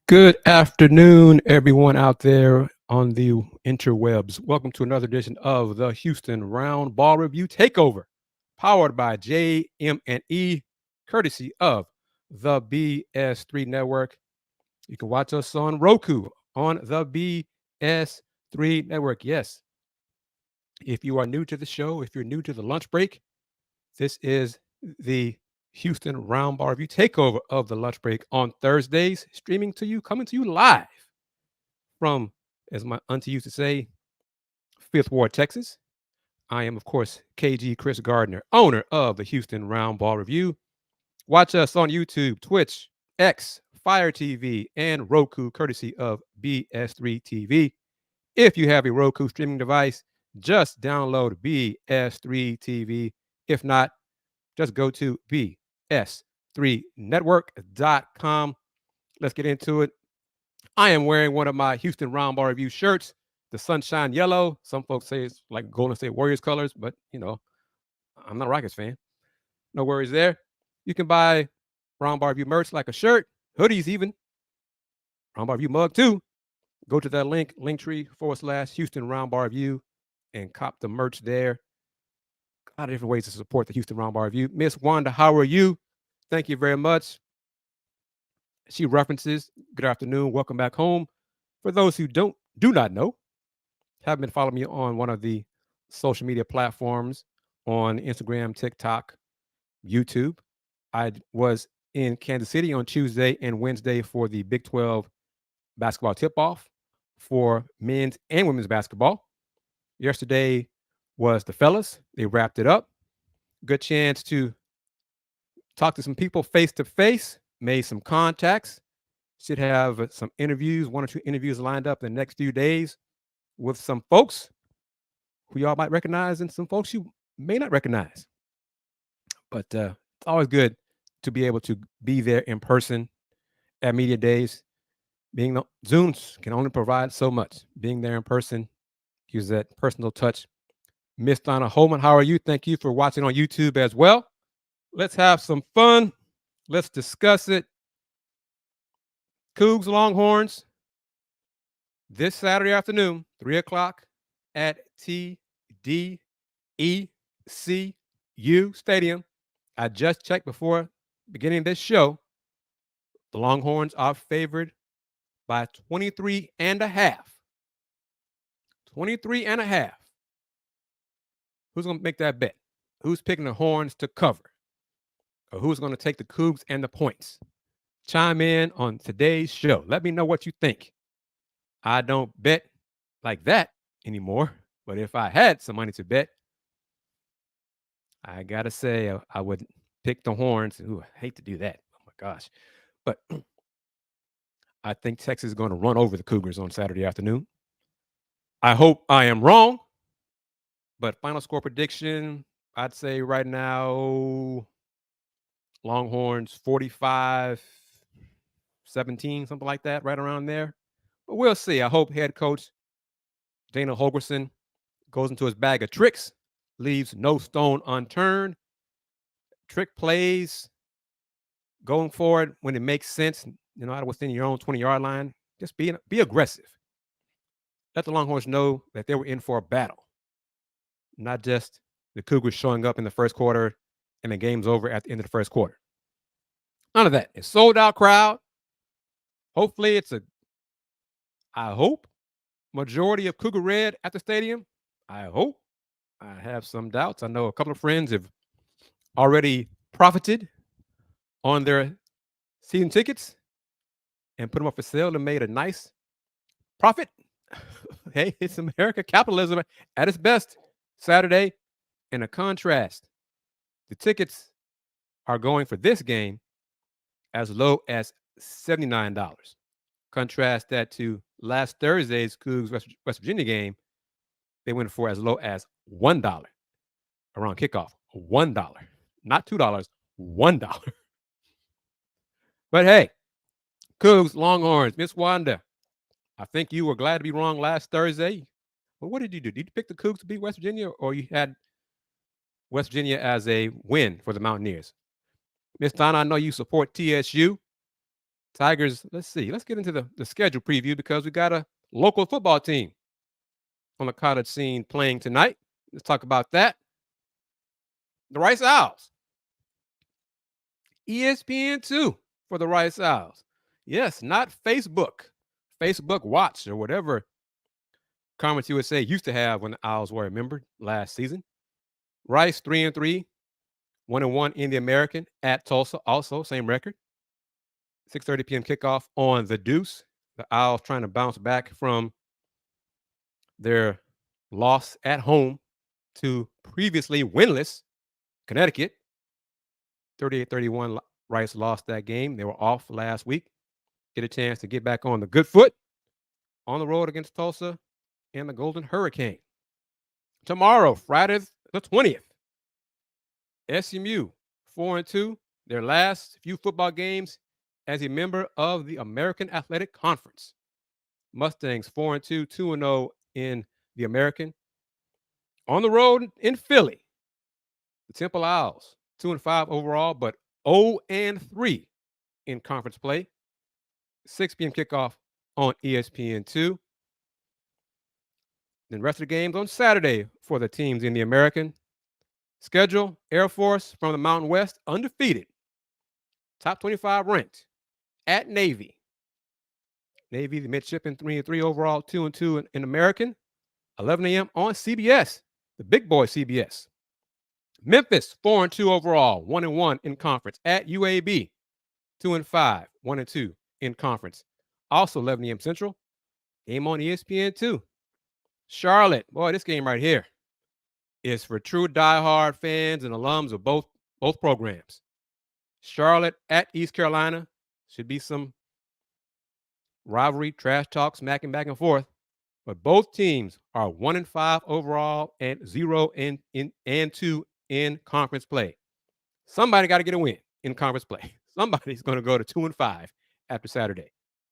Good afternoon, everyone out there on the interwebs. Welcome to another edition of the Houston Roundball Review Takeover, powered by JM&E, courtesy of the BS3 Network. You can watch us on Roku on the BS3 Network. Yes, if you are new to the show, if you're new to the lunch break, this is the Houston Roundball Review Takeover of the lunch break on Thursdays, streaming to you, coming to you live from, as my auntie used to say, Fifth Ward, Texas. I am, of course, KG Kris Gardner, owner of the Houston Roundball Review. Watch us on YouTube, Twitch, X, Fire TV, and Roku, courtesy of BS3 TV. If you have a Roku streaming device, just download BS3 TV. If not, just go to bs3network.com. Let's get into it. I am wearing one of my Houston Roundball Review shirts, the Sunshine Yellow. Some folks say it's like Golden State Warriors colors, but I'm not a Rockets fan. No worries there. You can buy Roundball Review merch like a shirt, hoodies even. Roundball Review mug too. Go to that link, linktree/Houston Roundball Review, and cop the merch there. A lot of different ways to support the Houston Roundball Review. Miss Wanda, how are you? Thank you very much. She references, good afternoon, welcome back home. For those who do not know, have been following me on one of the social media platforms on Instagram, TikTok, YouTube. I was in Kansas City on Tuesday and Wednesday for the Big 12 basketball tip-off for men's and women's basketball. Yesterday was the fellas. They wrapped it up. Good chance to talk to some people face-to-face, made some contacts. Should have some interviews, one or two interviews lined up in the next few days with some folks who y'all might recognize and some folks you may not recognize. But it's always good to be able to be there in person at media days. Zooms can only provide so much. Being there in person gives that personal touch. Miss Donna Holman, how are you? Thank you for watching on YouTube as well. Let's have some fun. Let's discuss it. Coogs Longhorns this Saturday afternoon, 3 o'clock at TDECU Stadium. I just checked before beginning this show. The Longhorns are favored by 23 and a half. 23 and a half. Who's going to make that bet? Who's picking the Horns to cover? Or who's going to take the Cougs and the points? Chime in on today's show. Let me know what you think. I don't bet like that anymore, but if I had some money to bet, I got to say I would pick the Horns. Ooh, I hate to do that. Oh, my gosh. But I think Texas is going to run over the Cougars on Saturday afternoon. I hope I am wrong, but final score prediction, I'd say right now, Longhorns 45-17, something like that, right around there. But we'll see. I hope head coach Dana Holgorsen goes into his bag of tricks, leaves no stone unturned, trick plays, going forward when it makes sense, out within your own 20-yard line. Just be aggressive. Let the Longhorns know that they were in for a battle, not just the Cougars showing up in the first quarter and the game's over at the end of the first quarter. None of that. It's sold-out crowd. Hopefully I hope, majority of Cougar Red at the stadium. I hope. I have some doubts. I know a couple of friends have already profited on their season tickets and put them up for sale and made a nice profit. Hey, it's America, capitalism at its best. Saturday, in a contrast, the tickets are going for this game as low as $79. Contrast that to last Thursday's Cougs West Virginia game. They went for as low as $1 around kickoff. $1, not $2, $1. But hey, Cougs, Longhorns, Miss Wanda, I think you were glad to be wrong last Thursday. But what did you do? Did you pick the Cougs to beat West Virginia, or you had West Virginia as a win for the Mountaineers? Miss Donna, I know you support TSU. Tigers, let's see. Let's get into the schedule preview because we got a local football team on the college scene playing tonight. Let's talk about that. The Rice Owls. ESPN2 for the Rice Owls. Yes, not Facebook. Facebook Watch or whatever Conference USA used to have when the Owls were a member last season. Rice 3-3, 1-1 in the American at Tulsa, also same record. 6:30 p.m. kickoff on the Deuce. The Owls trying to bounce back from their loss at home to previously winless Connecticut. 38-31, Rice lost that game. They were off last week. Get a chance to get back on the good foot on the road against Tulsa and the Golden Hurricane. Tomorrow, Friday the 20th, SMU 4-2, their last few football games as a member of the American Athletic Conference. Mustangs 4-2, 2-0 in the American. On the road in Philly, the Temple Owls 2-5 overall, but 0-3 in conference play. 6 p.m. kickoff on ESPN2. Then rest of the games on Saturday for the teams in the American. Schedule: Air Force from the Mountain West, undefeated. Top 25 ranked at Navy. Navy, the midshipmen, 3-3 overall, 2-2 in American. 11 a.m. on CBS, the big boy CBS. Memphis, 4-2 overall, 1-1 in conference at UAB. 2-5, 1-2 in conference. Also 11 a.m. Central. Game on ESPN2. Charlotte, boy, this game right here is for true diehard fans and alums of both programs. Charlotte at East Carolina. Should be some rivalry, trash talk, smacking back and forth. But both teams are 1-5 overall and 0-2 in conference play. Somebody got to get a win in conference play. Somebody's going to go to 2-5 after Saturday.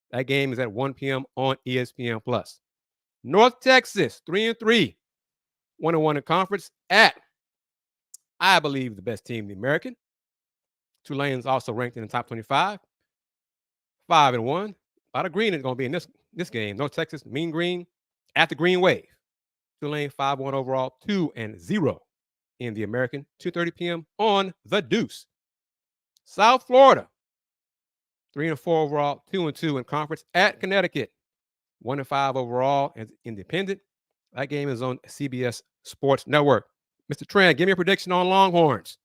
That game is at 1 p.m. on ESPN+. North Texas, 3-3, 1-1 in conference at, I believe, the best team in the American. Tulane's also ranked in the top 25. 5-1. A lot of green is going to be in this game. North Texas, mean green at the Green Wave. Tulane 5-1 overall, 2-0 in the American. 2:30 p.m. on the Deuce. South Florida, 3-4 overall, 2-2 in conference at Connecticut. 1-5 overall as independent. That game is on CBS Sports Network. Mr. Tran, give me a prediction on Longhorns.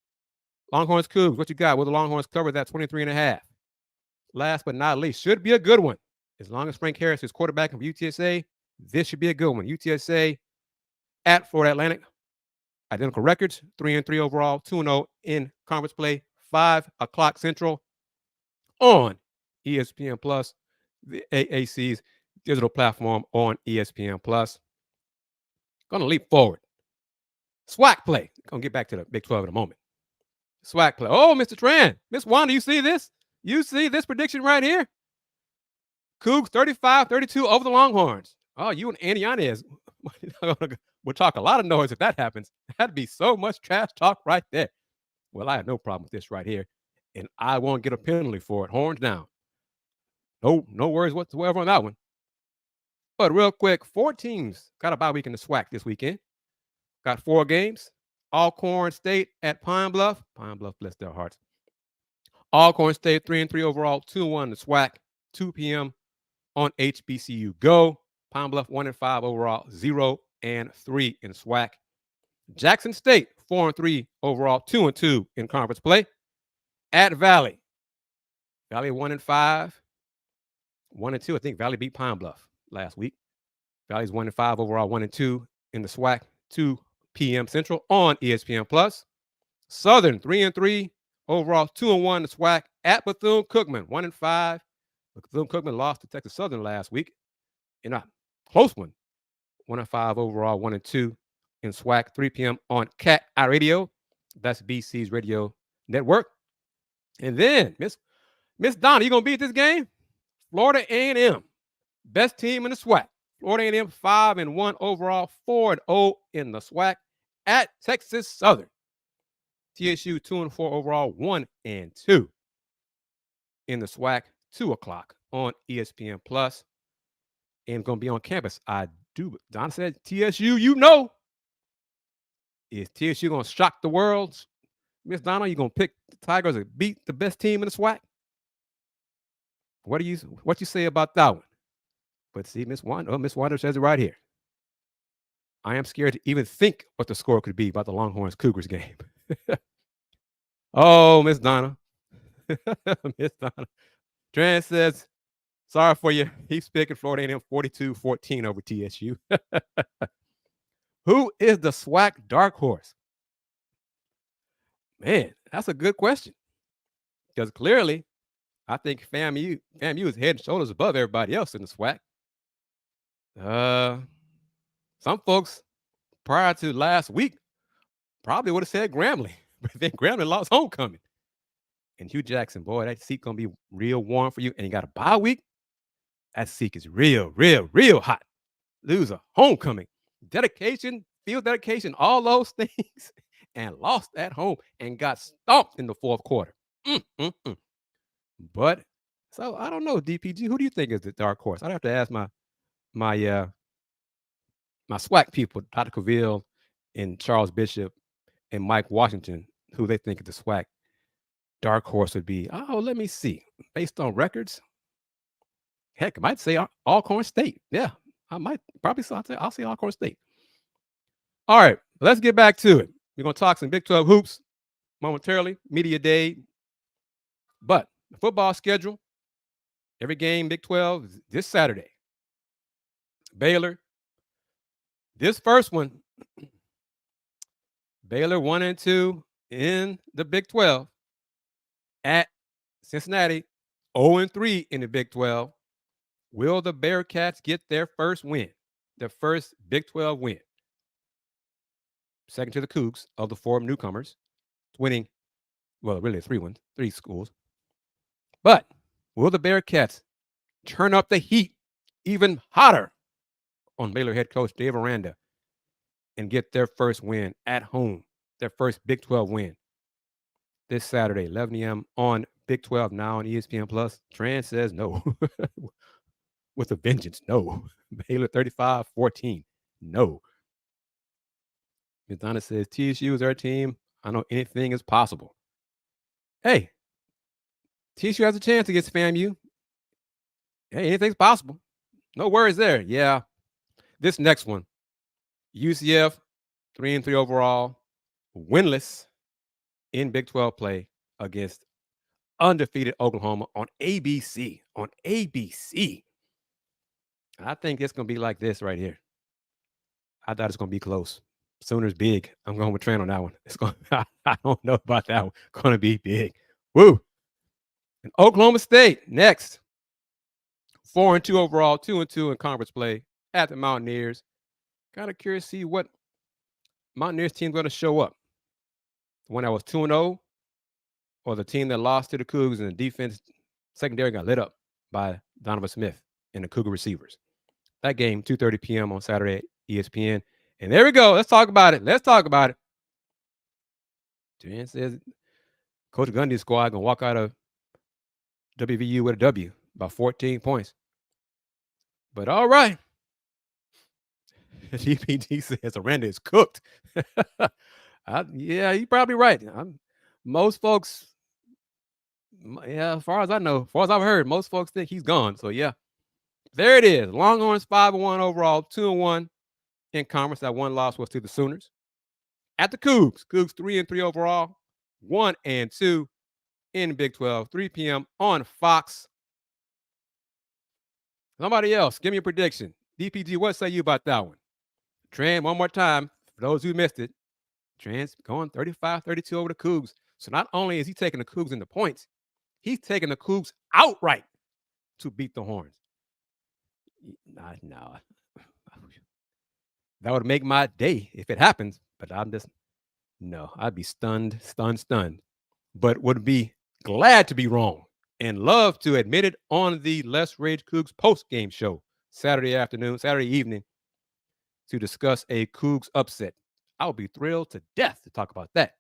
Longhorns Coogs, what you got? Will the Longhorns cover that 23.5? Last but not least, should be a good one. As long as Frank Harris is quarterback of UTSA, this should be a good one. UTSA at Florida Atlantic. Identical records, 3-3 overall, 2-0 in conference play, 5 o'clock Central on ESPN+, the AAC's digital platform on ESPN+. Going to leap forward. SWAC play. Going to get back to the Big 12 in a moment. SWAC play. Oh, Mr. Tran. Miss Wanda, you see this? You see this prediction right here? Cougs 35-32 over the Longhorns. Oh, you and Andy Yanez will talk a lot of noise if that happens. That'd be so much trash talk right there. Well, I have no problem with this right here, and I won't get a penalty for it. Horns down. No worries whatsoever on that one. But real quick, 4 teams got a bye week in the SWAC this weekend. Got 4 games. Alcorn State at Pine Bluff. Pine Bluff, bless their hearts. Alcorn State 3-3 overall, 2-1 the SWAC, 2 p.m. on HBCU Go. Pine Bluff 1-5 overall, 0-3 in SWAC. Jackson State 4-3 overall, 2-2 in conference play. At Valley 1-5, 1-2. I think Valley beat Pine Bluff last week. Valley's 1-5 overall, 1-2 in the SWAC, 2 p.m. Central on ESPN+. Southern 3-3 overall, 2-1 the SWAC at Bethune-Cookman, 1-5. Bethune-Cookman lost to Texas Southern last week in a close one. 1-5 overall, 1-2 in SWAC, 3 p.m. on Cat iRadio. That's BC's radio network. And then, Miss Donna, you going to be at this game? Florida A&M, best team in the SWAC. Florida A&M 5-1 overall, 4-0 in the SWAC at Texas Southern. TSU 2-4 overall, 1-2 in the SWAC. 2 o'clock on ESPN Plus, and going to be on campus. I do. Don said TSU, you know. Is TSU going to shock the world? Miss Donna, you going to pick the Tigers to beat the best team in the SWAC? What you say about that one? But see, Miss Wander says it right here. I am scared to even think what the score could be about the Longhorns Cougars game. Oh, Miss Donna. Miss Donna. Trent says, sorry for you. He's picking Florida A&M 42-14 over TSU. Who is the SWAC dark horse? Man, that's a good question. Because clearly, I think FAMU is head and shoulders above everybody else in the SWAC. Some folks prior to last week probably would have said Grambling, but then Grambling lost homecoming. And Hugh Jackson, boy, that seat gonna be real warm for you. And you got a bye week. That seat is real hot. Lose a homecoming, dedication, field dedication, all those things, and lost at home and got stomped in the fourth quarter. But so I don't know, DPG. Who do you think is the dark horse? I'd have to ask my SWAC people, Dr. Cavill and Charles Bishop and Mike Washington, who they think the SWAC dark horse would be. Oh, let me see. Based on records, heck, I might say Alcorn State. Yeah, I might probably say I'll say Alcorn State. All right, let's get back to it. We're going to talk some Big 12 hoops momentarily, media day. But the football schedule, every game Big 12 is this Saturday. Baylor. This first one, Baylor 1-2 in the Big 12 at Cincinnati, 0-3 in the Big 12. Will the Bearcats get their first win, their first Big 12 win? Second to the Coogs of the 4 newcomers, winning, well, really 3 schools. But will the Bearcats turn up the heat even hotter on Baylor head coach Dave Aranda and get their first win at home, their first Big 12 win this Saturday, 11 a.m. on Big 12 now on ESPN Plus? Tran says no. With a vengeance, no. Baylor 35-14, no. Donna says TSU is our team. I know anything is possible. Hey, TSU has a chance against FAMU. Hey, anything's possible. No worries there. Yeah. This next one, UCF, 3-3 overall, winless in Big 12 play against undefeated Oklahoma on ABC. On ABC. I think it's going to be like this right here. I thought it's going to be close. Sooners big. I'm going with Tran on that one. It's going. I don't know about that one. Going to be big. Woo. And Oklahoma State next. 4-2 overall, 2-2 in conference play at the Mountaineers. Kind of curious to see what Mountaineers team going to show up. The one that was 2-0, or the team that lost to the Cougs and the defense secondary got lit up by Donovan Smith and the Cougar receivers. That game, 2:30 p.m. on Saturday at ESPN. And there we go. Let's talk about it. Jan says Coach Gundy's squad going to walk out of WVU with a W by 14 points. But all right. DPG says Aranda is cooked. Yeah, you're probably right. Most folks, yeah, as far as I know, as far as I've heard, most folks think he's gone. So, yeah, there it is. Longhorns 5-1 overall, 2-1 in conference. That one loss was to the Sooners. At the Cougs, 3-3 overall, 1-2 in Big 12, 3 p.m. on Fox. Somebody else, give me a prediction. DPG, what say you about that one? Tran, one more time, for those who missed it, Tran's going 35-32 over the Cougs. So not only is he taking the Cougs in the points, he's taking the Cougs outright to beat the Horns. No. That would make my day if it happens, but I'd be stunned. But would be glad to be wrong and love to admit it on the Let's Rage Cougs post-game show Saturday evening to discuss a Cougs upset. I'll be thrilled to death to talk about that.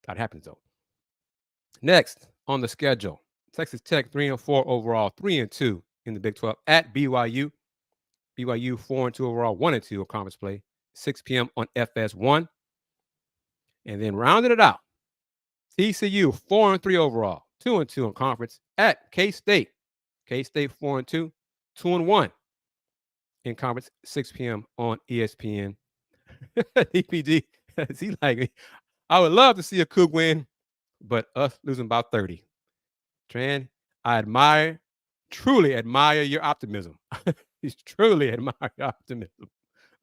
That happens, though. Next on the schedule, Texas Tech 3-4 overall, 3-2 in the Big 12 at BYU. BYU 4-2 overall, 1-2 in conference play. 6 p.m. on FS1. And then rounding it out, TCU 4-3 overall, 2-2 in conference at K-State. K-State 4-2, 2-1 in conference, 6 p.m. on ESPN. DPD, he like, I would love to see a Coug win, but us losing about 30. Tran, I truly admire your optimism. He's truly admire your optimism.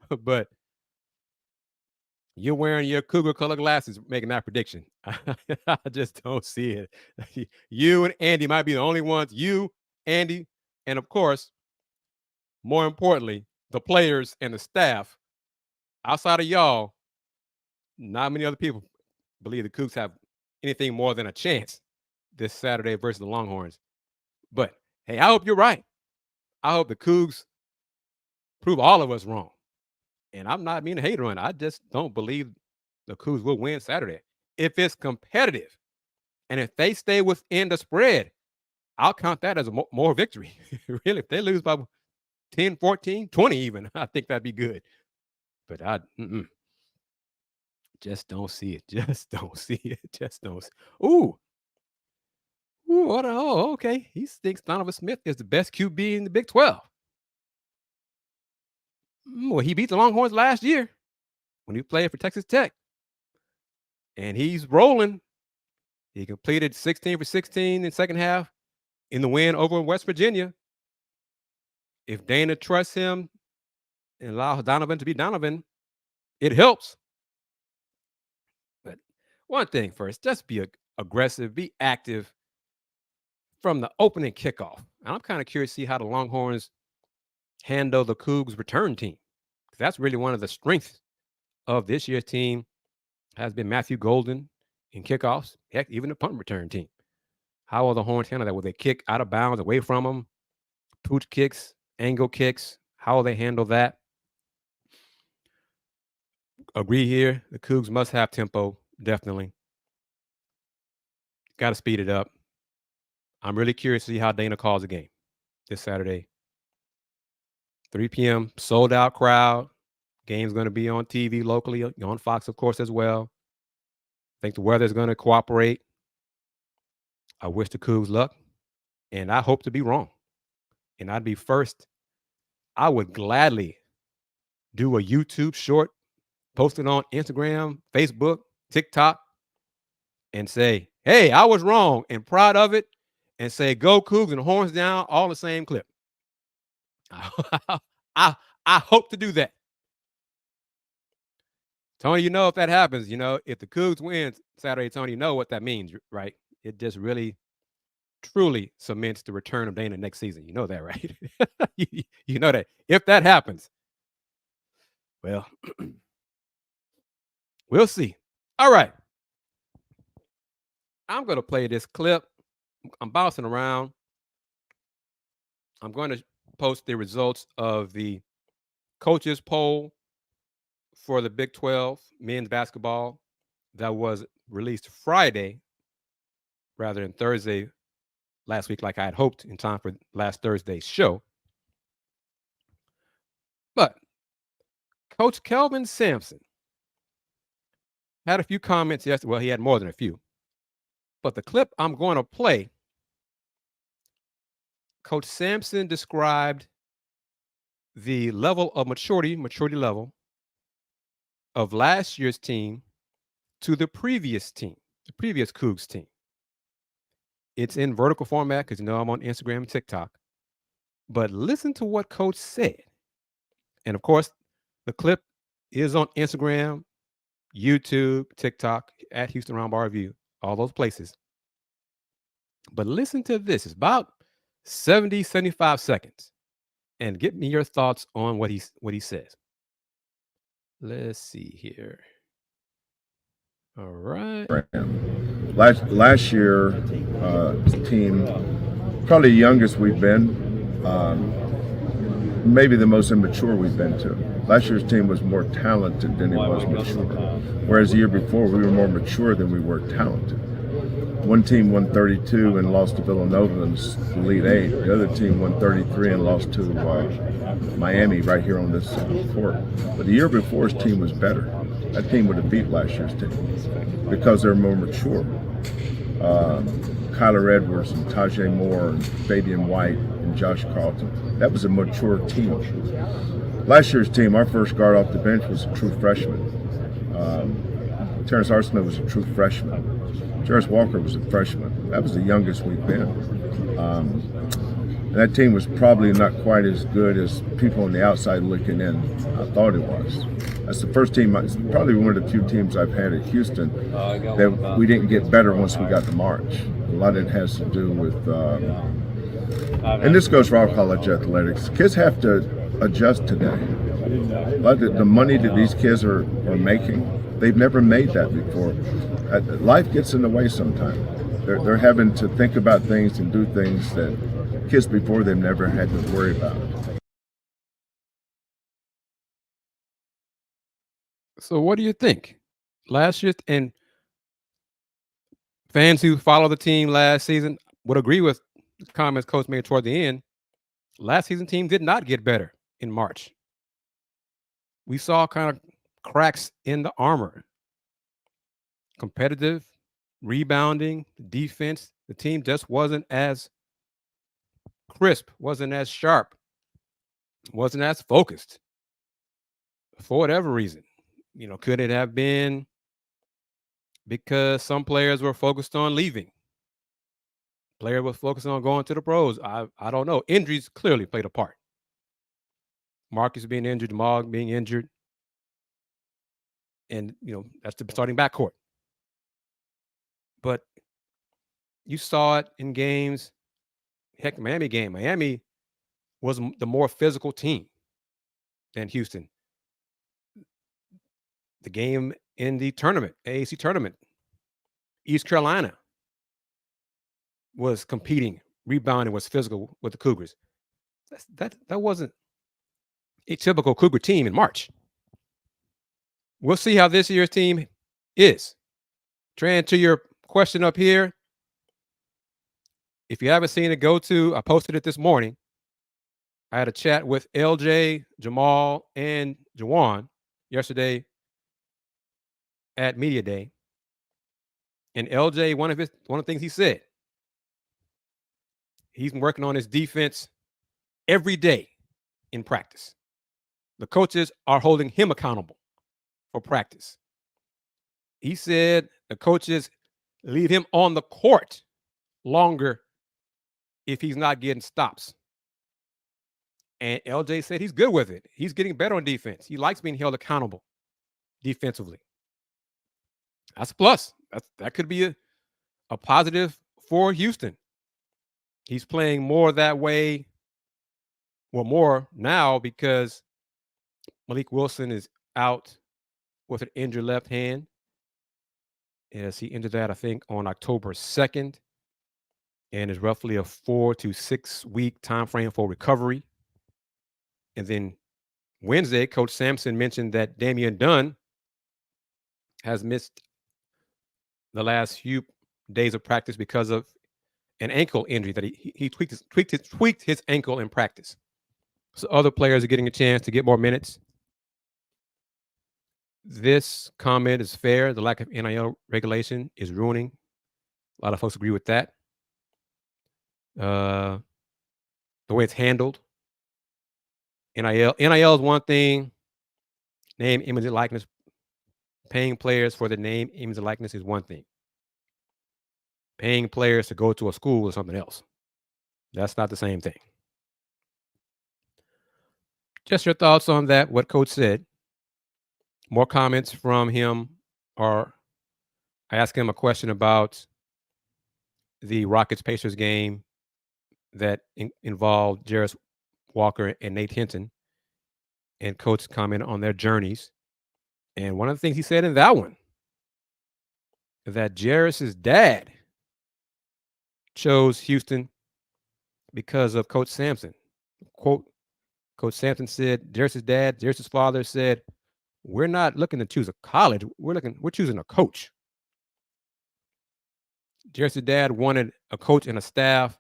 But you're wearing your Cougar color glasses making that prediction. I just don't see it. You and Andy might be the only ones. You, Andy, and of course, more importantly, the players and the staff. Outside of y'all, not many other people believe the Cougs have anything more than a chance this Saturday versus the Longhorns. But hey, I hope you're right. I hope the Cougs prove all of us wrong. And I'm not being a hater on it. I just don't believe the Cougs will win Saturday. If it's competitive and if they stay within the spread, I'll count that as a more victory. Really, if they lose by 10, 14, 20 even, I think that'd be good. But I just don't see it. Just don't see it. Just don't. Ooh, what? Oh, okay. He thinks Donovan Smith is the best QB in the Big 12. Well, he beat the Longhorns last year when he played for Texas Tech. And he's rolling. He completed 16 for 16 in the second half in the win over West Virginia. If Dana trusts him and allows Donovan to be Donovan, it helps. But one thing first, just be aggressive, be active from the opening kickoff. And I'm kind of curious to see how the Longhorns handle the Cougs return team. That's really one of the strengths of this year's team has been Matthew Golden in kickoffs, heck, even the punt return team. How will the Horns handle that? Will they kick out of bounds away from them? Pooch kicks, angle kicks, how will they handle that? Agree here. The Cougs must have tempo, definitely. Got to speed it up. I'm really curious to see how Dana calls the game this Saturday. 3 p.m., sold out crowd. Game's going to be on TV locally, on Fox, of course, as well. I think the weather's going to cooperate. I wish the Cougs luck, and I hope to be wrong. And I'd be first. I would gladly do a YouTube short, post it on Instagram, Facebook, TikTok, and say, hey, I was wrong and proud of it, and say, go Cougs and horns down, all the same clip. I hope to do that. Tony, if that happens, if the Cougs win Saturday, Tony, you know what that means, right? It just really, truly cements the return of Dana next season. You know that, right? You know that. If that happens, well, we'll see. All right. I'm going to play this clip. I'm bouncing around. I'm going to post the results of the coaches poll for the Big 12 men's basketball that was released Friday rather than Thursday last week, like I had hoped in time for last Thursday's show. But Coach Kelvin Sampson had a few comments yesterday. Well, he had more than a few. But the clip I'm going to play, Coach Sampson described the level of maturity level of last year's team to the previous team, the previous Cougs team. It's in vertical format because I'm on Instagram and TikTok. But listen to what Coach said. And of course, the clip is on Instagram, YouTube, TikTok, at Houston Roundball Review, all those places. But listen to this. It's about 70, 75 seconds. And get me your thoughts on what he says. Let's see here. All right. Last year, team, probably the youngest we've been, maybe the most immature we've been to. Last year's team was more talented than it was mature. Whereas the year before, we were more mature than we were talented. one team won 32 and lost to Villanova in the Elite Eight. The other team won 33 and lost to Miami right here on this court. But the year before, his team was better. That team would have beat last year's team because they're more mature. Kyler Edwards and Tajay Moore and Fabian White and Josh Carlton. That was a mature team. Last year's team, our first guard off the bench was a true freshman. Terrence Arsenault was a true freshman. Jarris Walker was a freshman. That was the youngest we've been. And that team was probably not quite as good as people on the outside looking in I thought it was. That's the first team, it's probably one of the few teams I've had at Houston that we didn't get better once we got to March. A lot of it has to do with, and this goes for all college athletics, kids have to adjust today. The money that these kids are making, they've never made that before. Life gets in the way sometimes. They're having to think about things and do things that kids before them never had to worry about. So what do you think? Last year, and fans who follow the team last season would agree with the comments Coach made toward the end. Last season team did not get better in March. We saw kind of cracks in the armor. Competitive, rebounding, defense. The team just wasn't as crisp, wasn't as sharp, wasn't as focused for whatever reason. Could it have been because some players were focused on leaving? Player was focused on going to the pros. I don't know. Injuries clearly played a part. Marcus being injured, Jamal being injured. And, that's the starting backcourt. But you saw it in games. Heck, Miami game. Miami was the more physical team than Houston. The game in the tournament, AAC tournament, East Carolina was competing, rebounding, was physical with the Cougars. That wasn't a typical Cougar team in March. We'll see how this year's team is. Tran, to your question up here, if you haven't seen it, I posted it this morning. I had a chat with LJ, Jamal, and Jawan yesterday at Media Day. And LJ, one of the things he said, he's been working on his defense every day in practice. The coaches are holding him accountable for practice. He said the coaches leave him on the court longer if he's not getting stops. And LJ said he's good with it. He's getting better on defense. He likes being held accountable defensively. That's a plus. That could be a positive for Houston. He's playing more that way, more now because Malik Wilson is out with an injured left hand. As he injured that, I think, on October 2nd, and is roughly a 4 to 6 week time frame for recovery. And then Wednesday, Coach Sampson mentioned that Damian Dunn has missed the last few days of practice because of an ankle injury that he tweaked his ankle in practice. So other players are getting a chance to get more minutes. This comment is fair. The lack of NIL regulation is ruining. A lot of folks agree with that. The way it's handled. NIL is one thing. Name, image, and likeness. Paying players for the name, image, and likeness is one thing. Paying players to go to a school is something else. That's not the same thing. Just your thoughts on that, what Coach said. More comments from him are, I asked him a question about the Rockets-Pacers game that involved Jarris Walker and Nate Hinton, and Coach commented on their journeys. And one of the things he said in that one, that Jarris's dad chose Houston because of Coach Sampson. Quote, Coach Sampson said, Jarris's father said, "We're not looking to choose a college. We're choosing a coach." Jairus' dad wanted a coach and a staff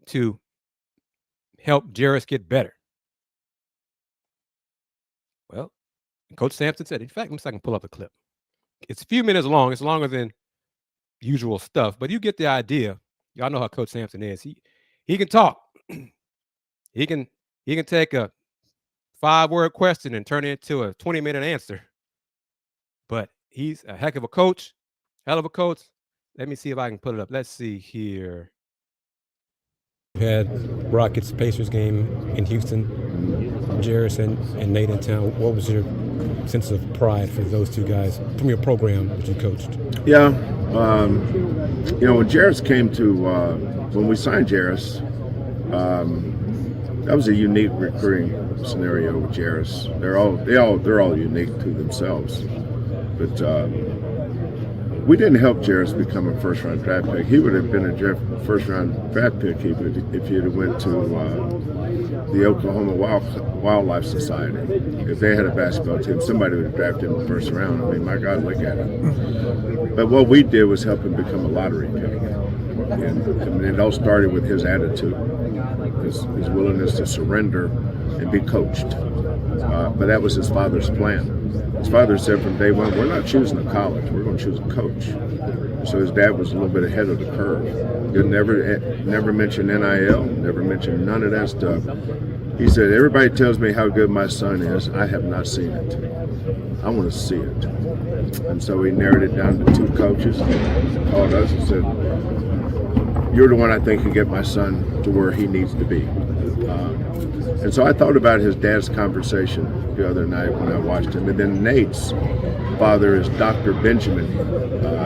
to help Jairus get better. Well, Coach Sampson said, in fact, let me see if I can pull up the clip. It's a few minutes long. It's longer than usual stuff, but you get the idea. Y'all know how Coach Sampson is. He can talk. he can take a 5-word question and turn it into a 20-minute answer. But he's a heck of a coach, hell of a coach. Let me see if I can put it up. Let's see here. We had Rockets Pacers game in Houston. Jairus and Nate in town. What was your sense of pride for those two guys from your program that you coached? Yeah, when Jairus came to, when we signed Jairus, that was a unique recruiting scenario with Jairus. They're all unique to themselves, but we didn't help Jairus become a first-round draft pick. He would have been a first-round draft pick if he had went to the Oklahoma Wildlife Society. If they had a basketball team, somebody would have drafted him in the first round. I mean, my God, look at him. But what we did was help him become a lottery pick. And it all started with his attitude, his willingness to surrender and be coached. But that was his father's plan. His father said from day one, we're not choosing a college, we're going to choose a coach. So his dad was a little bit ahead of the curve. He never mentioned NIL, never mentioned none of that stuff. He said, everybody tells me how good my son is. I have not seen it. I want to see it. And so he narrowed it down to 2 coaches, called us and said, you're the one I think can get my son to where he needs to be. And so I thought about his dad's conversation the other night when I watched him. And then Nate's father is Dr. Benjamin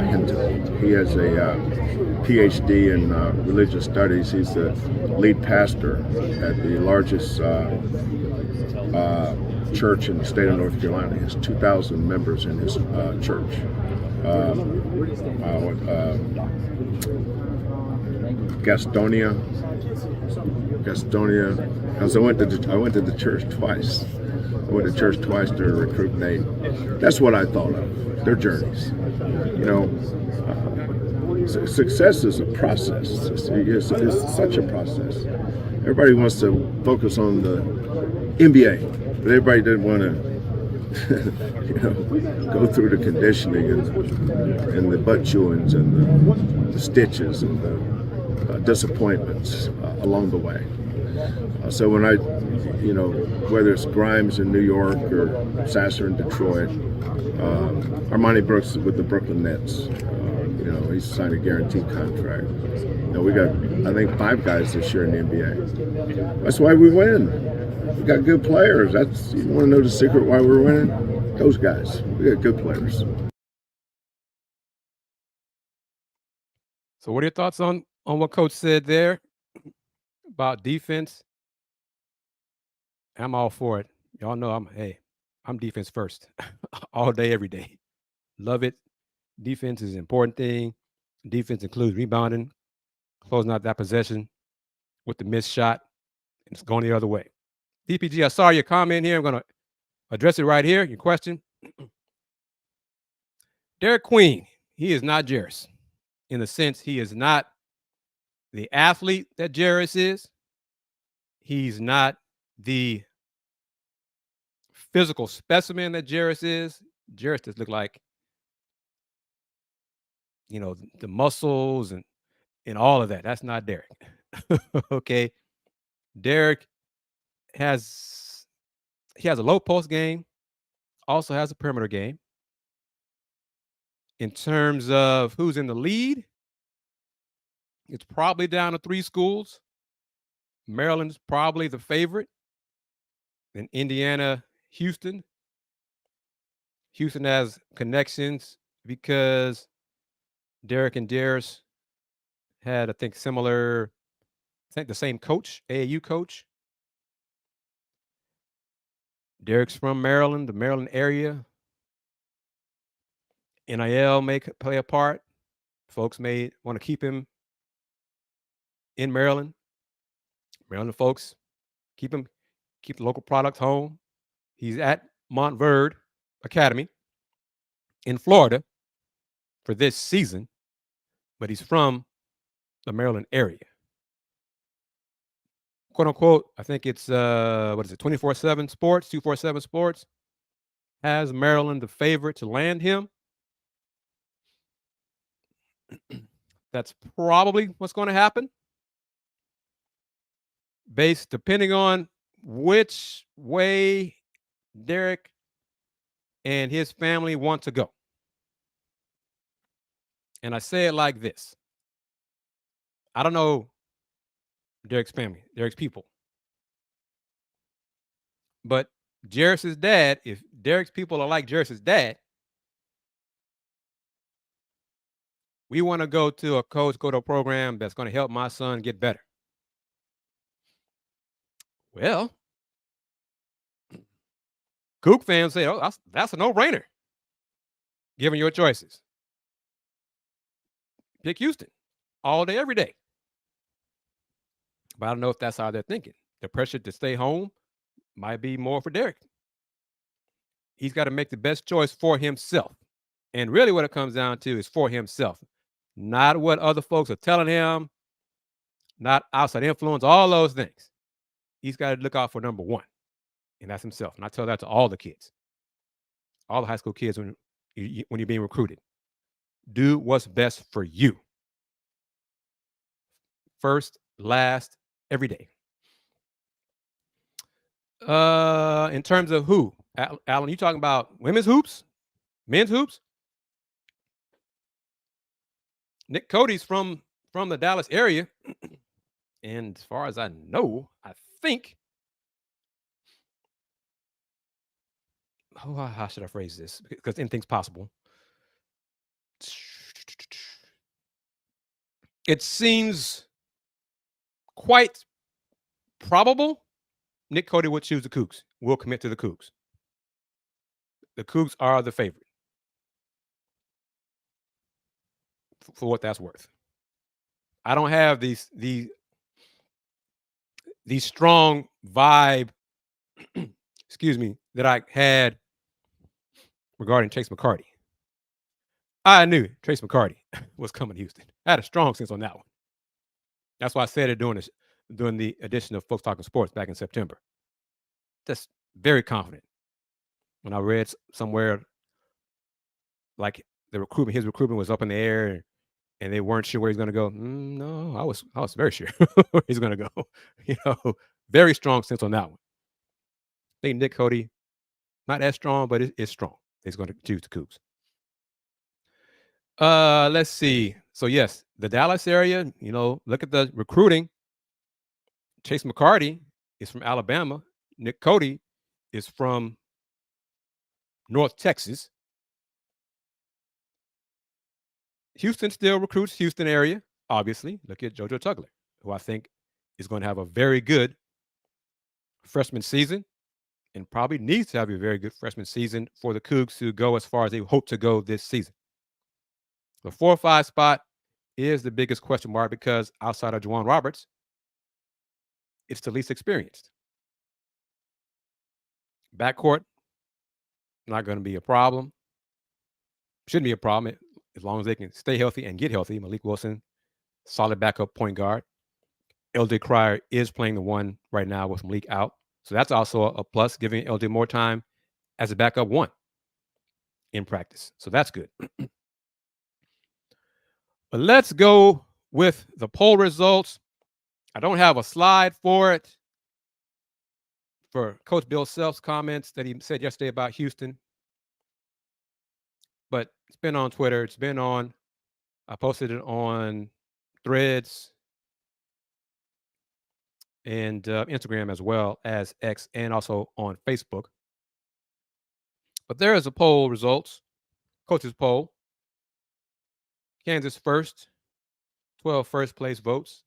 Hinton. He has a PhD in religious studies. He's the lead pastor at the largest church in the state of North Carolina. He has 2,000 members in his church. Gastonia. Because I went to the church twice. I went to church twice to recruit Nate. That's what I thought of. Their journeys. Success is a process. It's such a process. Everybody wants to focus on the NBA, but everybody doesn't want to go through the conditioning and the butt chewings and the stitches and the disappointments along the way. So when whether it's Grimes in New York or Sasser in Detroit, Armani Brooks with the Brooklyn Nets, he's signed a guaranteed contract. We got, I think, 5 guys this year in the NBA. That's why we win. We got good players. You want to know the secret why we're winning? Those guys. We got good players. So what are your thoughts on what Coach said there about defense? I'm all for it. Y'all know I'm defense first all day, every day. Love it. Defense is an important thing. Defense includes rebounding, closing out that possession with the missed shot, and it's going the other way. DPG, I saw your comment here. I'm going to address it right here. Your question. Derek Queen, he is not Jairus. In the sense, he is not the athlete that Jairus is. He's not the physical specimen that Jairus is. Jairus just look like, the muscles and all of that. That's not Derek. Okay. Derek has a low post game, also has a perimeter game. In terms of who's in the lead, it's probably down to 3 schools. Maryland's probably the favorite. Then Indiana, Houston. Houston has connections because Derek and Jairus had, I think, the same coach, AAU coach. Derek's from Maryland, the Maryland area. NIL may play a part. Folks may want to keep him in Maryland. Maryland folks, keep the local product home. He's at Montverde Academy in Florida for this season. but he's from the Maryland area. Quote unquote, I think it's 24/7 Sports, 247 Sports has Maryland the favorite to land him. That's probably what's going to happen. Depending on which way Derek and his family want to go. And I say it like this. I don't know Derek's family, Derek's people. But Jairus' dad, if Derek's people are like Jairus' dad, we want to go to a program that's going to help my son get better. Well, Coug fans say, oh, that's a no-brainer, given your choices. Pick Houston all day, every day. But I don't know if that's how they're thinking. The pressure to stay home might be more for Derek. He's got to make the best choice for himself. And really what it comes down to is for himself, not what other folks are telling him, not outside influence, all those things. He's got to look out for number one, and that's himself. And I tell that to all the kids, all the high school kids when you're being recruited. Do what's best for you. First, last, every day. In terms of who? Alan, you talking about women's hoops? Men's hoops? Nick Cody's from the Dallas area. And as far as I know, I think, how should I phrase this? Because anything's possible. It seems quite probable Nick Cody would choose the Cougs, will commit to the Cougs. The Cougs are the favorite, for what that's worth. I don't have these strong vibe, excuse me, that I had regarding Trace McCarty. I knew Trace McCarty was coming to Houston. I had a strong sense on that one. That's why I said it during the edition of Folks Talking Sports back in September. Just very confident. When I read somewhere like his recruitment was up in the air and they weren't sure where he's going to go. No, I was very sure he's going to go. Very strong sense on that one. I think Nick Cody, not as strong, but it's strong. He's going to choose the Cougs. Let's see. So yes, the Dallas area, look at the recruiting. Chase McCarty is from Alabama. Nick Cody is from North Texas. Houston still recruits Houston area, obviously. Look at JoJo Tugler, who I think is going to have a very good freshman season and probably needs to have a very good freshman season for the Cougs to go as far as they hope to go this season. The 4 or 5 spot is the biggest question mark because outside of Juwan Roberts, it's the least experienced. Backcourt, not going to be a problem. Shouldn't be a problem as long as they can stay healthy and get healthy. Malik Wilson, solid backup point guard. LJ Cryer is playing the one right now with Malik out. So that's also a plus, giving LJ more time as a backup one in practice. So that's good. But let's go with the poll results. I don't have a slide for it. For Coach Bill Self's comments that he said yesterday about Houston. But it's been on Twitter. I posted it on Threads and Instagram as well as X and also on Facebook. But there is a poll results, coach's poll. Kansas first, 12 first place votes.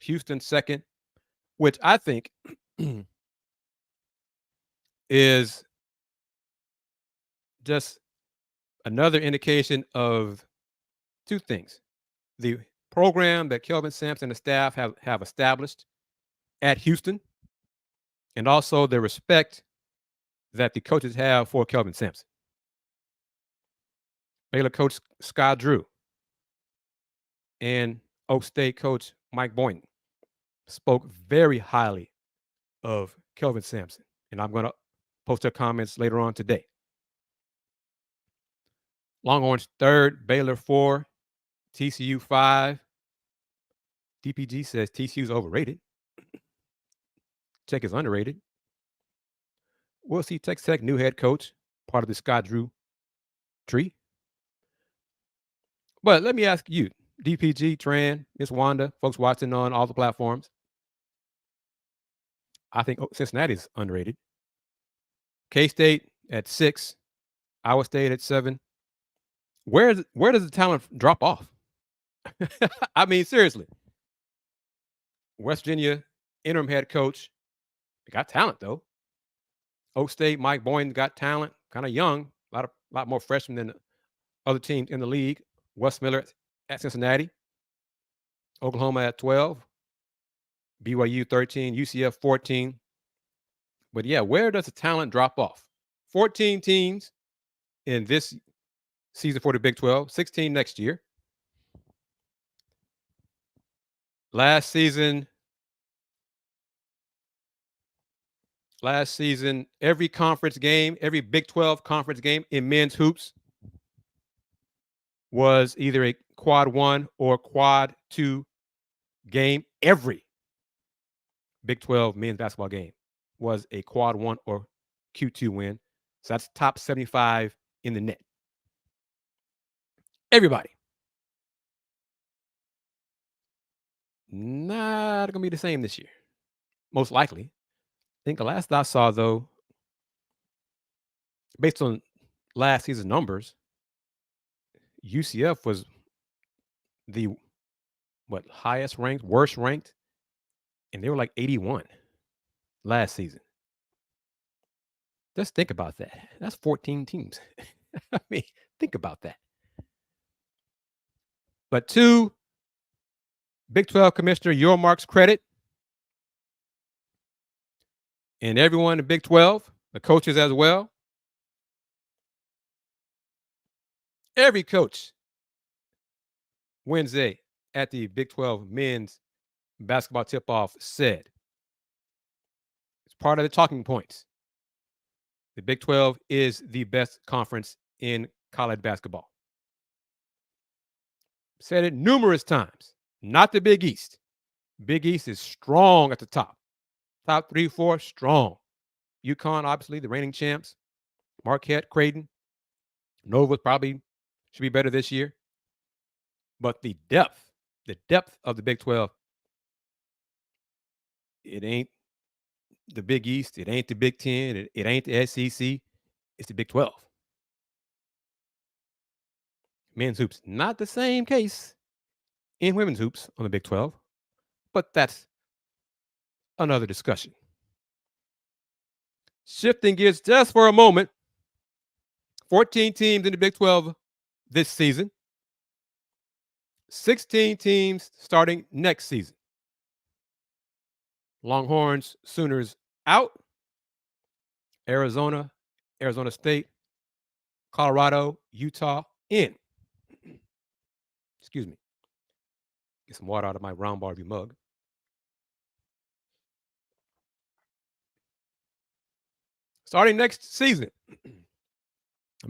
Houston second, which I think is just another indication of two things. The program that Kelvin Sampson and the staff have established at Houston, and also the respect that the coaches have for Kelvin Sampson. Baylor coach Scott Drew and Oak State coach Mike Boynton spoke very highly of Kelvin Sampson, and I'm going to post their comments later on today. Longhorns 3rd, Baylor 4, TCU 5. DPG says TCU's overrated. Tech is underrated. We'll see Texas Tech new head coach, part of the Scott Drew tree. But let me ask you, DPG, Tran, Miss Wanda, folks watching on all the platforms. I think Cincinnati's underrated. K-State at 6, Iowa State at 7. Where does the talent drop off? I mean, seriously. West Virginia, interim head coach, got talent though. Oak State, Mike Boynton got talent, kind of young, a lot more freshmen than other teams in the league. Wes Miller at Cincinnati, Oklahoma at 12, BYU 13, UCF 14. But yeah, where does the talent drop off? 14 teams in this season for the Big 12, 16 next year. Last season, every conference game, every Big 12 conference game in men's hoops was either a quad 1 or quad 2 game. Every Big 12 men's basketball game was a quad 1 or Q2 win. So that's top 75 in the net. Everybody. Not going to be the same this year. Most likely. I think the last I saw, though, based on last season's numbers, UCF was the highest ranked, worst ranked, and they were like 81 last season. Just think about that. That's 14 teams. I mean, think about that. But to Big 12 Commissioner Yormark's credit, and everyone in Big 12, the coaches as well, every coach Wednesday at the Big 12 men's basketball tip-off said, it's part of the talking points, the Big 12 is the best conference in college basketball. Said it numerous times. Not the Big East. Big East is strong at the top. Top 3, 4, strong. UConn, obviously, the reigning champs. Marquette, Creighton. Nova probably should be better this year. But the depth of the Big 12, it ain't the Big East. It ain't the Big 10. It ain't the SEC. It's the Big 12. Men's hoops, not the same case in women's hoops on the Big 12, but that's another discussion. Shifting gears just for a moment, 14 teams in the Big 12 this season, 16 teams starting next season. Longhorns, Sooners out, Arizona, Arizona State, Colorado, Utah in. Excuse me. Get some water out of my Roundball review mug. Starting next season,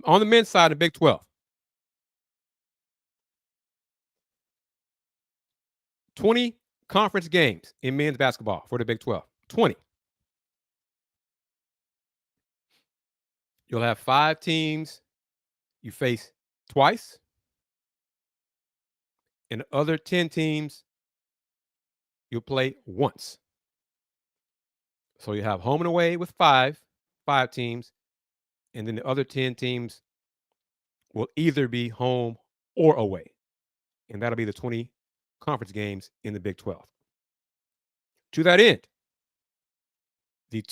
on the men's side of the Big 12, 20 conference games in men's basketball for the Big 12. 20. You'll have 5 teams you face twice, and the other 10 teams you'll play once. So you have home and away with 5 teams, and then the other 10 teams will either be home or away. And that'll be the 20 conference games in the Big 12. To that end, the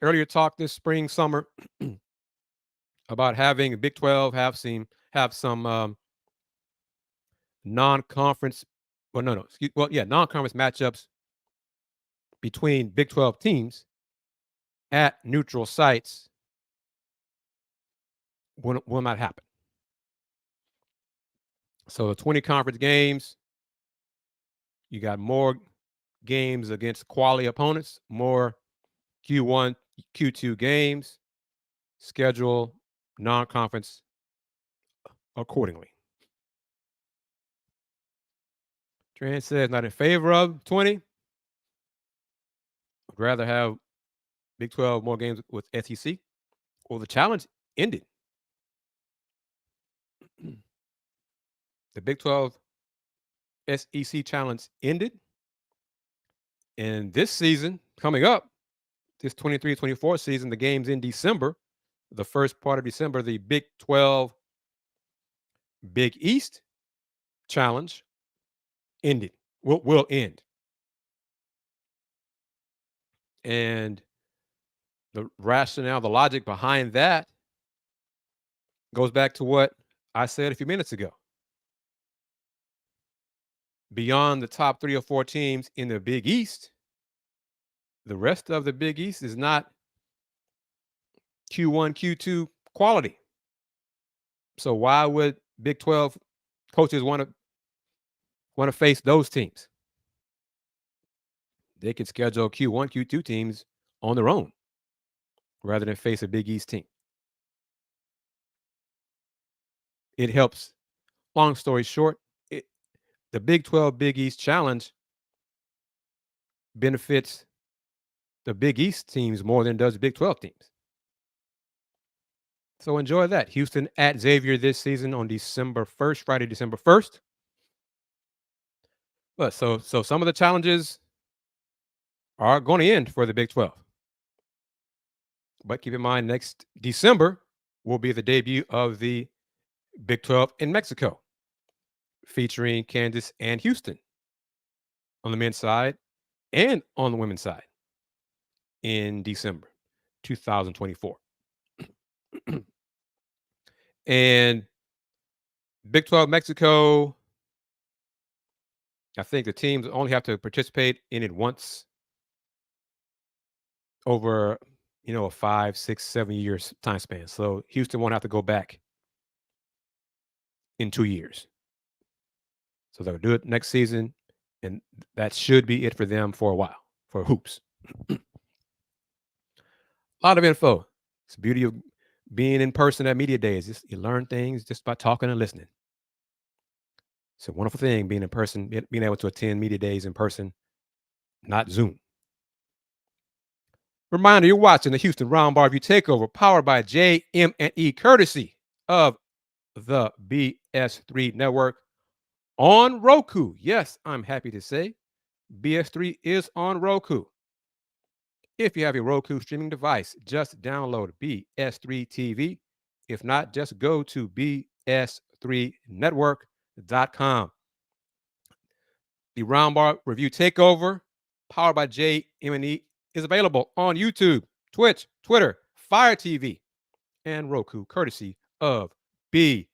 earlier talk this spring, summer about having the Big 12 have some non-conference, non-conference matchups between Big 12 teams at neutral sites will not happen. So the 20 conference games You got more games against quality opponents, more Q1, Q2 games, schedule non-conference accordingly. Trent says not in favor of 20. Would rather have Big 12 more games with SEC. Well, the challenge ended. The Big 12 SEC challenge ended. And this season, coming up, this 23-24 season, the games in December, the first part of December, the Big 12 Big East challenge ended, will end. And the rationale, the logic behind that goes back to what I said a few minutes ago. Beyond the top 3 or 4 teams in the Big East, the rest of the Big East is not Q1, Q2 quality. So why would Big 12 coaches want to face those teams? They could schedule Q1, Q2 teams on their own rather than face a Big East team. It helps. Long story short, the Big 12 Big East Challenge benefits the Big East teams more than does the Big 12 teams. So enjoy that. Houston at Xavier this season on December 1st, Friday, December 1st. But so some of the challenges are going to end for the Big 12. But keep in mind, next December will be the debut of the Big 12 in Mexico, featuring Kansas and Houston on the men's side and on the women's side in December 2024. And Big 12 Mexico, I think the teams only have to participate in it once over, a 5, 6, 7 years time span. So Houston won't have to go back in 2 years. So they'll do it next season, and that should be it for them for a while, for hoops. A lot of info. It's the beauty of being in person at media days. You learn things just by talking and listening. It's a wonderful thing being in person, being able to attend media days in person, not Zoom. Reminder, you're watching the Houston Roundball Review Takeover, powered by JM&E, courtesy of the BS3 Network on Roku. Yes, I'm happy to say BS3 is on Roku. If you have a Roku streaming device, just download BS3 TV. If not, just go to bs3network.com. The Roundball Review Takeover, powered by JM&E, is available on YouTube, Twitch, Twitter, Fire TV, and Roku, courtesy of BS3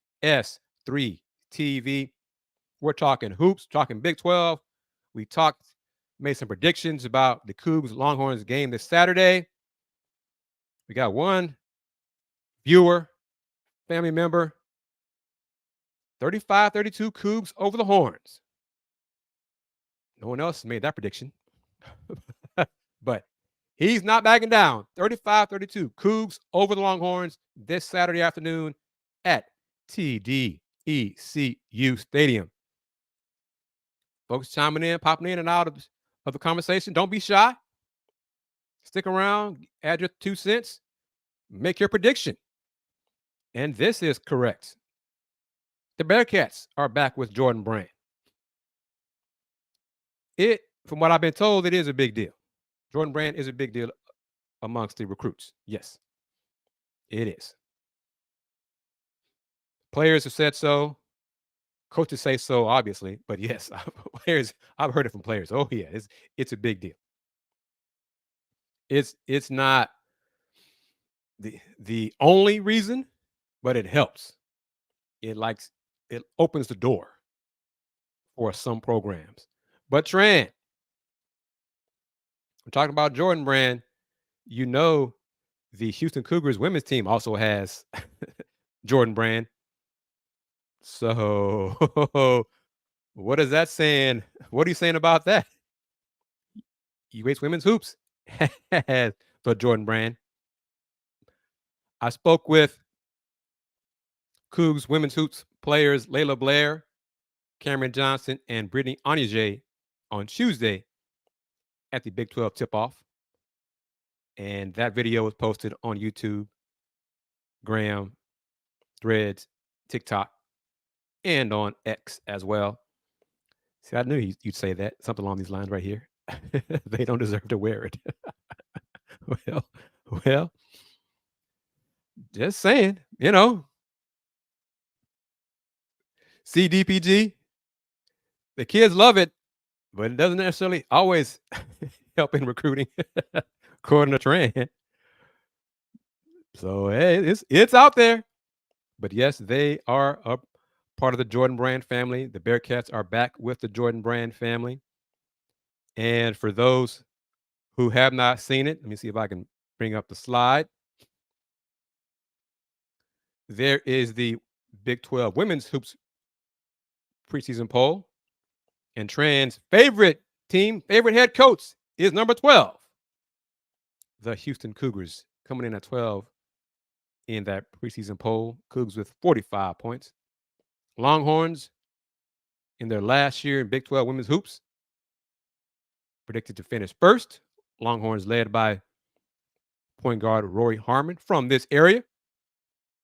TV. We're talking hoops, talking Big 12. We made some predictions about the Coogs Longhorns game this Saturday. We got one viewer, family member, 35-32 Coogs over the Horns. No one else made that prediction. But he's not backing down. 35-32 Coogs over the Longhorns this Saturday afternoon at TDECU Stadium. Folks chiming in, popping in and out of the conversation. Don't be shy. Stick around, add your 2 cents, make your prediction. And this is correct. The Bearcats are back with Jordan Brand. From what I've been told, it is a big deal. Jordan Brand is a big deal amongst the recruits. Yes, it is. Players have said so. Coaches say so, obviously. But yes, players, I've heard it from players. Oh, yeah, it's a big deal. It's not the only reason, but it helps. It opens the door for some programs. But Tran, I'm talking about Jordan Brand. The Houston Cougars women's team also has Jordan Brand. So What is that saying? What are you saying about that? UH Women's Hoops has the Jordan brand. I spoke with Coogs Women's Hoops players Layla Blair, Cameron Johnson, and Brittany Onyeje on Tuesday at the Big 12 tip-off. And that video was posted on YouTube, Gram, Threads, TikTok, and on X as well. See, I knew you'd say that. Something along these lines right here. They don't deserve to wear it. Well, just saying, CDPG, the kids love it, but it doesn't necessarily always help in recruiting, according to Tran. So, hey, it's out there. But yes, they are a part of the Jordan brand family. The Bearcats are back with the Jordan brand family. And for those who have not seen it, let me see if I can bring up the slide. There is the Big 12 Women's Hoops preseason poll. And Tran's favorite team, favorite head coach is number 12. The Houston Cougars coming in at 12 in that preseason poll. Cougs with 45 points. Longhorns in their last year in Big 12 Women's Hoops predicted to finish first. Longhorns led by point guard Rory Harmon from this area.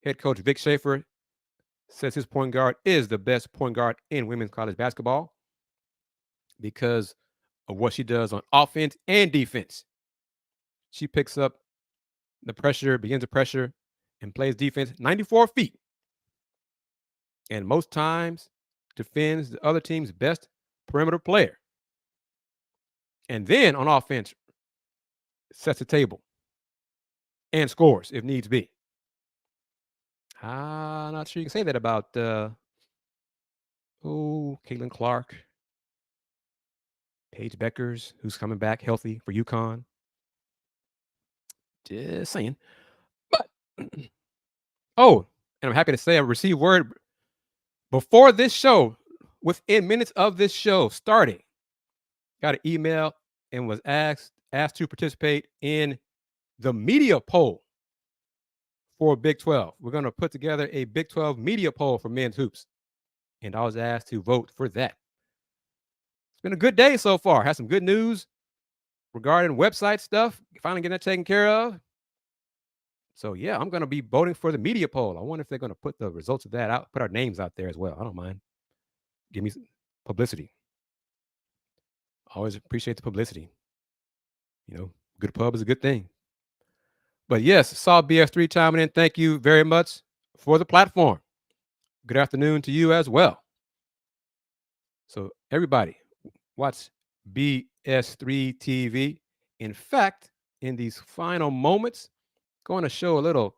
Head coach Vic Schaefer says his point guard is the best point guard in women's college basketball because of what she does on offense and defense. She picks up the pressure, begins the pressure, and plays defense 94 feet. And most times defends the other team's best perimeter player. And then on offense, sets the table and scores if needs be. I'm not sure you can say that about Caitlin Clark, Paige Beckers, who's coming back healthy for UConn. Just saying. But and I'm happy to say I received word before this show, within minutes of this show starting. Got an email and was asked to participate in the media poll for Big 12. We're going to put together a Big 12 media poll for men's hoops. And I was asked to vote for that. It's been a good day so far. Had some good news regarding website stuff. Finally getting that taken care of. So, yeah, I'm going to be voting for the media poll. I wonder if they're going to put the results of that out, put our names out there as well. I don't mind. Give me some publicity. Always appreciate the publicity. Good pub is a good thing. But yes, saw BS3 chiming in. Thank you very much for the platform. Good afternoon to you as well. So everybody, watch BS3 TV. In fact, in these final moments, going to show a little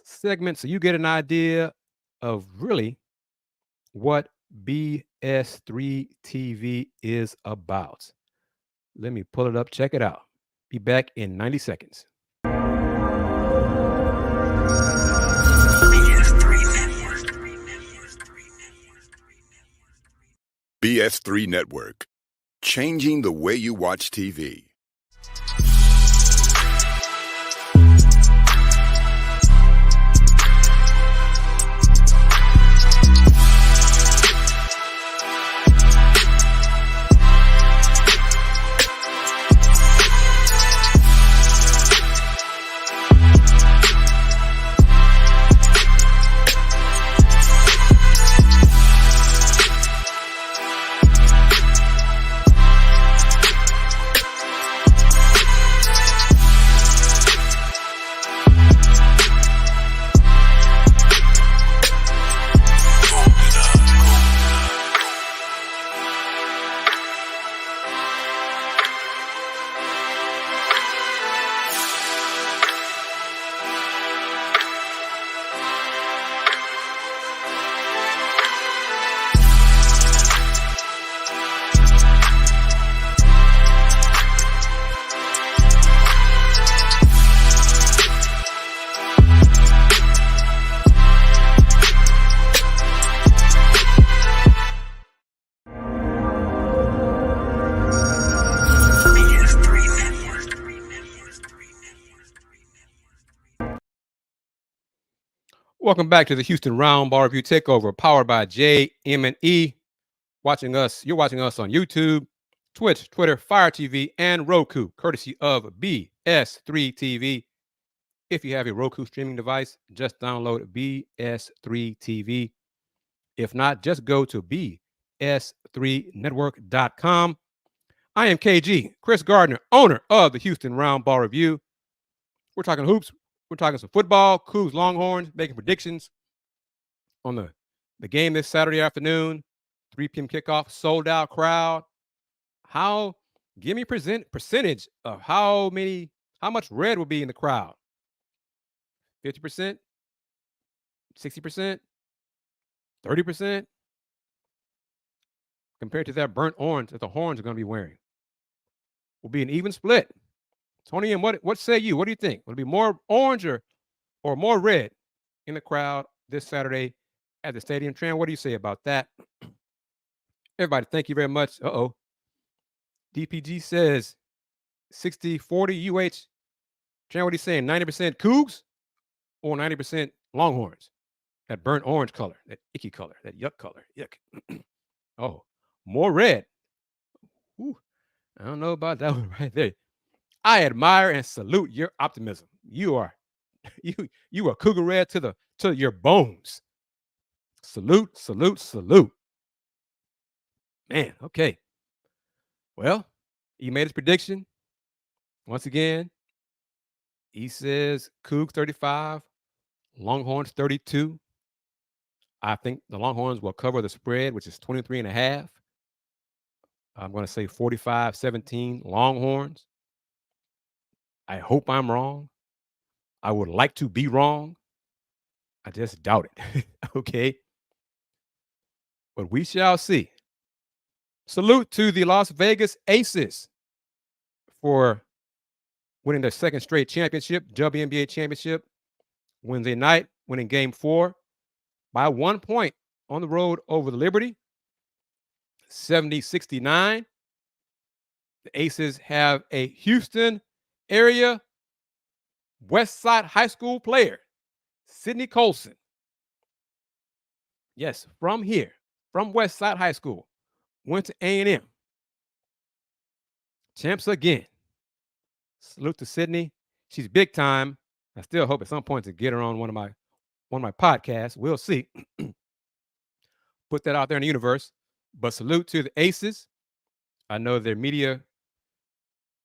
segment so you get an idea of really what BS3 TV is about. Let me pull it up. Check it out. Be back in 90 seconds. BS3 Network, changing the way you watch TV. Welcome back to the Houston Roundball Review Takeover, powered by JM&E. You're watching us on YouTube, Twitch, Twitter, Fire TV, and Roku, courtesy of BS3 TV. If you have a Roku streaming device, just download BS3 TV. If not, just go to bs3network.com. I am KG, Kris Gardner, owner of the Houston Roundball Review. We're talking hoops. We're talking some football, Coogs, Longhorns, making predictions on the game this Saturday afternoon, 3 p.m. kickoff, sold out crowd. Give me percentage of how much red will be in the crowd. 50%, 60%, 30%, compared to that burnt orange that the Horns are going to be wearing. Will be an even split. Tony, and what say you? What do you think? Will it be more orange or more red in the crowd this Saturday at the stadium? Tran, what do you say about that? Everybody, thank you very much. DPG says 60-40 UH. Tran, what are you saying? 90% Cougs or 90% Longhorns? That burnt orange color, that icky color, that yuck color. Yuck. Oh, more red. Ooh, I don't know about that one right there. I admire and salute your optimism. You are Cougar red to your bones. Salute, salute, salute. Man, okay. Well, he made his prediction. Once again, he says Cougs 35, Longhorns 32. I think the Longhorns will cover the spread, which is 23.5. I'm going to say 45-17 Longhorns. I hope I'm wrong. I would like to be wrong. I just doubt it. Okay. But we shall see. Salute to the Las Vegas Aces for winning their second straight championship, WNBA championship, Wednesday night, winning game 4 by 1 point on the road over the Liberty, 70-69. The Aces have a Houston area West Side High School player, Sydney Colson. Yes, from here, from West Side High School, went to A&M. Champs again. Salute to Sydney. She's big time. I still hope at some point to get her on one of my podcasts. We'll see. Put that out there in the universe. But salute to the Aces. I know their media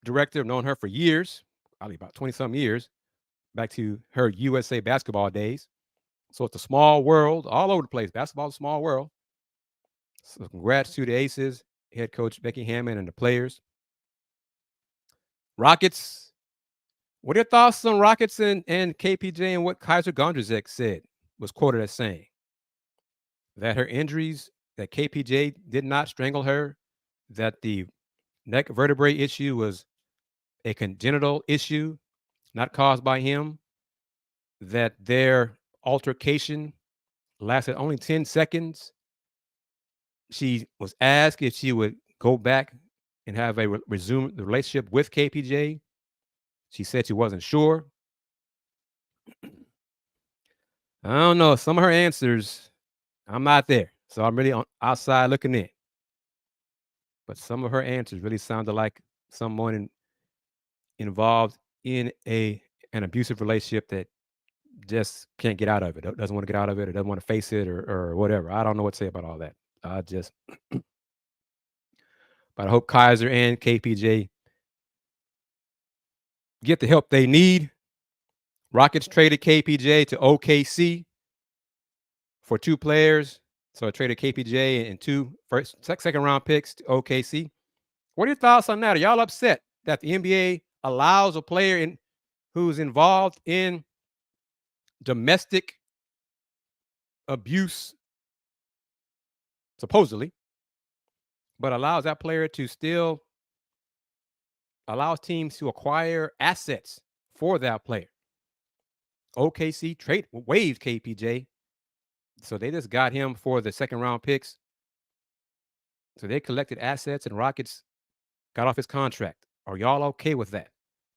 director. I've known her for years, probably about 20-some years, back to her USA basketball days. So it's a small world, all over the place. Basketball is a small world. So congrats to the Aces, head coach Becky Hammond, and the players. Rockets. What are your thoughts on Rockets and KPJ and what Kaiser Gondrzek said, was quoted as saying? That her injuries, that KPJ did not strangle her, that the neck vertebrae issue was a congenital issue, not caused by him, that their altercation lasted only 10 seconds. She was asked if she would go back and have resume the relationship with KPJ. She said she wasn't sure. I don't know. Some of her answers, I'm not there. So I'm really on outside looking in. But some of her answers really sounded like someone involved in an abusive relationship that just can't get out of it. Doesn't want to get out of it, or doesn't want to face it, or whatever. I don't know what to say about all that. But I hope Kaiser and KPJ get the help they need. Rockets traded KPJ to OKC for 2 players. So I traded KPJ and 2 second round picks to OKC. What are your thoughts on that? Are y'all upset that the NBA allows a player who's involved in domestic abuse, supposedly, but allows that player to still allows teams to acquire assets for that player? OKC waived KPJ, so they just got him for the second round picks. So they collected assets, and Rockets got off his contract. Are y'all okay with that?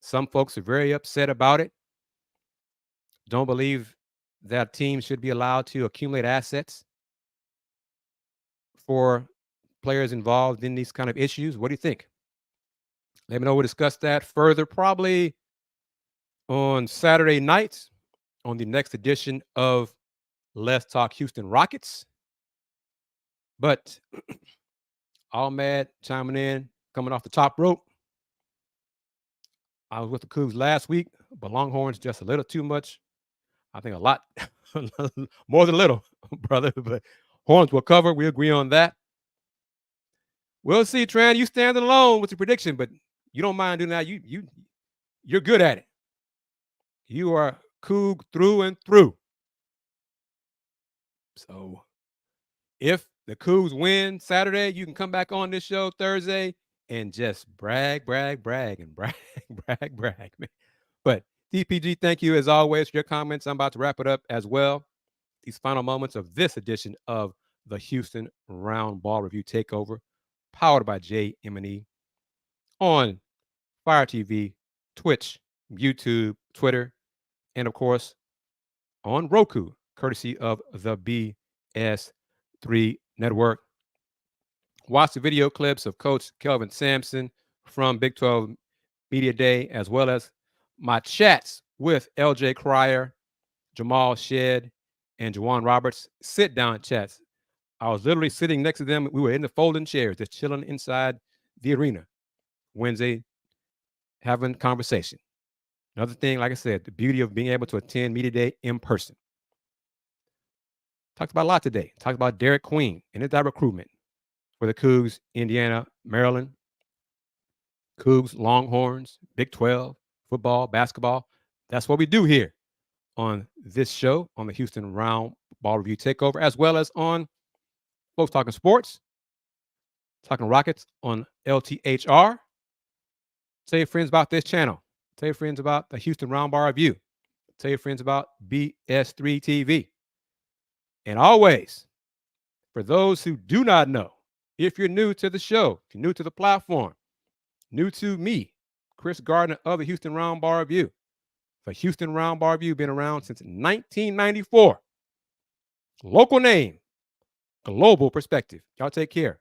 Some folks are very upset about it. Don't believe that teams should be allowed to accumulate assets for players involved in these kind of issues? What do you think? Let me know. We'll discuss that further probably on Saturday nights on the next edition of Let's Talk Houston Rockets. But Ahmed chiming in, coming off the top rope. I was with the Coogs last week, but Longhorns just a little too much. I think a lot, more than a little, brother. But Horns will cover. We agree on that. We'll see, Tran. You stand alone with your prediction, but you don't mind doing that. You're good at it. You are Coug through and through. So if the Cougs win Saturday, you can come back on this show Thursday and just brag, and brag, man. But DPG, thank you as always for your comments. I'm about to wrap it up as well. These final moments of this edition of the Houston Roundball Review Takeover, powered by JM&E on Fire TV, Twitch, YouTube, Twitter, and of course on Roku, courtesy of the BS3 Network. Watch the video clips of Coach Kelvin Sampson from Big 12 Media Day, as well as my chats with LJ Cryer, Jamal Shedd, and Juwan Roberts. Sit-down chats. I was literally sitting next to them. We were in the folding chairs, just chilling inside the arena Wednesday, having conversation. Another thing, like I said, the beauty of being able to attend Media Day in person. Talked about a lot today. Talked about Derek Queen and his recruitment for the Cougs, Indiana, Maryland. Cougs, Longhorns, Big 12, football, basketball. That's what we do here on this show, on the Houston Round Ball Review Takeover, as well as on Folks Talking Sports, Talking Rockets on LTHR. Tell your friends about this channel. Tell your friends about the Houston Round Ball Review. Tell your friends about BS3 TV. And always, for those who do not know, if you're new to the show, if you're new to the platform, new to me, Kris Gardner of the Houston Round Ball Review. The Houston Round Ball Review been around since 1994. Local name, global perspective. Y'all take care.